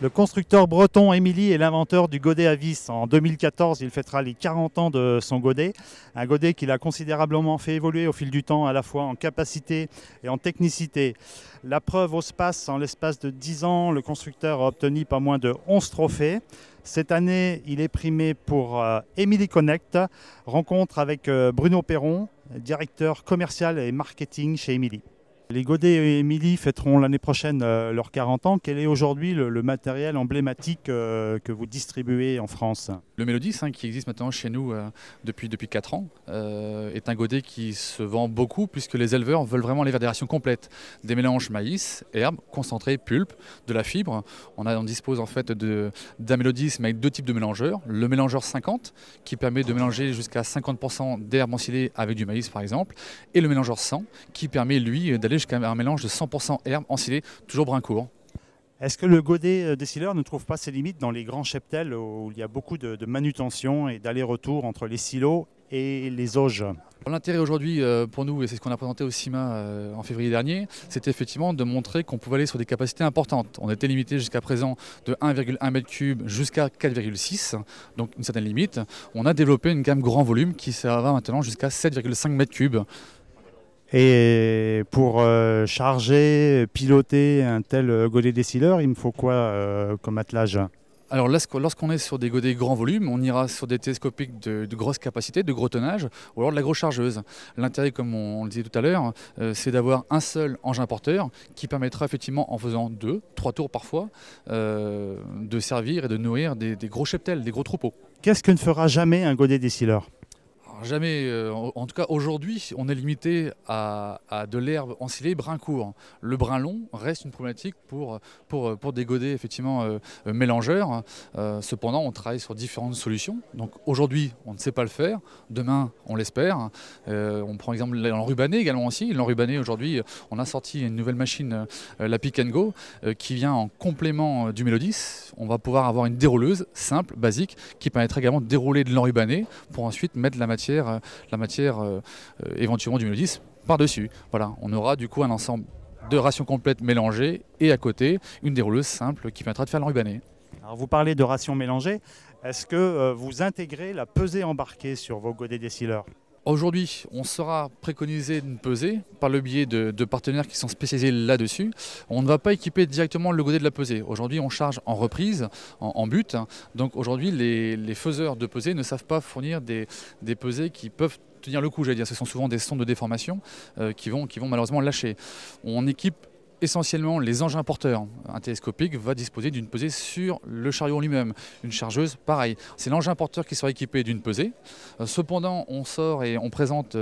Le constructeur breton Émilie est l'inventeur du godet à vis. En 2014, il fêtera les 40 ans de son godet. Un godet qu'il a considérablement fait évoluer au fil du temps, à la fois en capacité et en technicité. La preuve au space, en l'espace de 10 ans, le constructeur a obtenu pas moins de 11 trophées. Cette année, il est primé pour Émilie Connect, rencontre avec Bruno Perron, directeur commercial et marketing chez Émilie. Les godets et Émilie fêteront l'année prochaine leurs 40 ans. Quel est aujourd'hui le matériel emblématique que vous distribuez en France? Le Mélodis, qui existe maintenant chez nous depuis 4 ans, est un godet qui se vend beaucoup puisque les éleveurs veulent vraiment aller vers des rations complètes. Des mélanges maïs, herbes, concentré, pulpe, de la fibre. On dispose en fait d'un Mélodis mais avec deux types de mélangeurs. Le mélangeur 50 qui permet de mélanger jusqu'à 50% d'herbes ensilées avec du maïs par exemple. Et le mélangeur 100 qui permet lui d'aller jusqu'à un mélange de 100% herbes ensilées, toujours brincourt. Est-ce que le godet décileur ne trouve pas ses limites dans les grands cheptels où il y a beaucoup de manutention et d'aller-retour entre les silos et les auges? L'intérêt aujourd'hui pour nous, et c'est ce qu'on a présenté au CIMA en février dernier, c'était effectivement de montrer qu'on pouvait aller sur des capacités importantes. On était limité jusqu'à présent de 1,1 m3 jusqu'à 4,6, donc une certaine limite. On a développé une gamme grand volume qui va maintenant jusqu'à 7,5 m3. Et pour charger, piloter un tel godet décileur, il me faut quoi comme attelage? Alors lorsqu'on est sur des godets grand volume, on ira sur des télescopiques de grosse capacité, de gros tonnage, ou alors de la grosse chargeuse. L'intérêt, comme on le disait tout à l'heure, c'est d'avoir un seul engin porteur qui permettra effectivement, en faisant 2-3 tours parfois, de servir et de nourrir des gros cheptels, des gros troupeaux. Qu'est-ce que ne fera jamais un godet décileur? Jamais, en tout cas aujourd'hui, on est limité à de l'herbe ensilée brin-court. Le brin long reste une problématique pour des godets effectivement mélangeurs. Cependant, on travaille sur différentes solutions. Donc aujourd'hui, on ne sait pas le faire. Demain, on l'espère. On prend l'exemple de l'enrubané également aussi. L'enrubané aujourd'hui, on a sorti une nouvelle machine, la Pick & Go, qui vient en complément du Mélodis. On va pouvoir avoir une dérouleuse simple, basique, qui permettra également de dérouler de l'enrubané pour ensuite mettre la matière éventuellement du Mélodis par-dessus. Voilà, on aura du coup un ensemble de rations complètes mélangées et à côté une dérouleuse simple qui permettra de faire l'enrubané. Alors vous parlez de rations mélangées. Est-ce que vous intégrez la pesée embarquée sur vos godets décileurs? Aujourd'hui, on sera préconisé une pesée par le biais de partenaires qui sont spécialisés là-dessus. On ne va pas équiper directement le godet de la pesée. Aujourd'hui, on charge en reprise, en but. Donc aujourd'hui, les faiseurs de pesée ne savent pas fournir des pesées qui peuvent tenir le coup. J'allais dire, ce sont souvent des sondes de déformation qui vont malheureusement lâcher. On équipe essentiellement les engins porteurs. Un télescopique va disposer d'une pesée sur le chariot lui-même. Une chargeuse, pareil. C'est l'engin porteur qui sera équipé d'une pesée. Cependant, on sort et on présente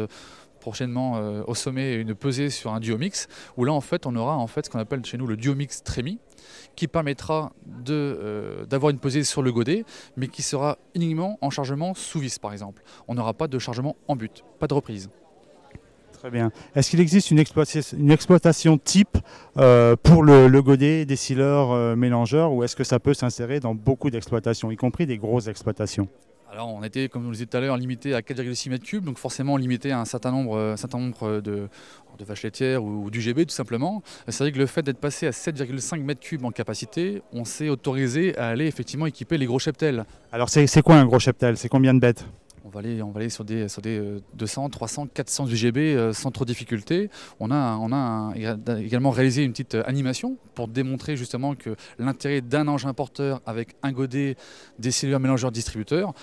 prochainement au sommet une pesée sur un duomix, où là en fait on aura ce qu'on appelle chez nous le duomix trémi, qui permettra d'avoir une pesée sur le godet, mais qui sera uniquement en chargement sous vis par exemple. On n'aura pas de chargement en but, pas de reprise. Très bien. Est-ce qu'il existe une exploitation type pour le godet décileur mélangeur, ou est-ce que ça peut s'insérer dans beaucoup d'exploitations, y compris des grosses exploitations? Alors on était, comme je le disais tout à l'heure, limité à 4,6 m3, donc forcément limité à un certain nombre de vaches laitières ou d'UGB tout simplement. C'est vrai que le fait d'être passé à 7,5 m3 en capacité, on s'est autorisé à aller effectivement équiper les gros cheptels. Alors c'est quoi un gros cheptel? C'est combien de bêtes? On va aller sur des 200, 300, 400 UGB sans trop de difficulté. On a également réalisé une petite animation pour démontrer justement que l'intérêt d'un engin porteur avec un godet décileur mélangeur distributeur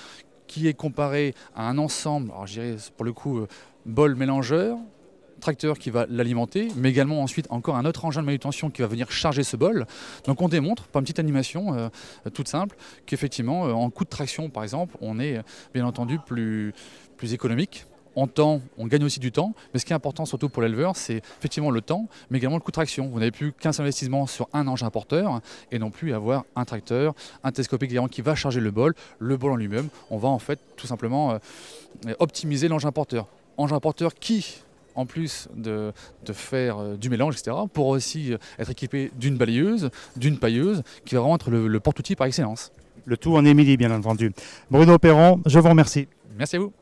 qui est comparé à un ensemble, alors je dirais pour le coup bol mélangeur, tracteur qui va l'alimenter, mais également ensuite encore un autre engin de manutention qui va venir charger ce bol. Donc on démontre par une petite animation toute simple qu'effectivement en coup de traction par exemple, on est bien entendu plus économique. En temps, on gagne aussi du temps, mais ce qui est important surtout pour l'éleveur, c'est effectivement le temps, mais également le coût de traction. Vous n'avez plus qu'un seul investissement sur un engin porteur et non plus avoir un tracteur, un télescopique qui va charger le bol en lui-même. On va en fait tout simplement optimiser l'engin porteur. Engin porteur qui, en plus de faire du mélange, etc., pourra aussi être équipé d'une balayeuse, d'une pailleuse, qui va vraiment être le porte-outil par excellence. Le tout en Émilie, bien entendu. Bruno Perron, je vous remercie. Merci à vous.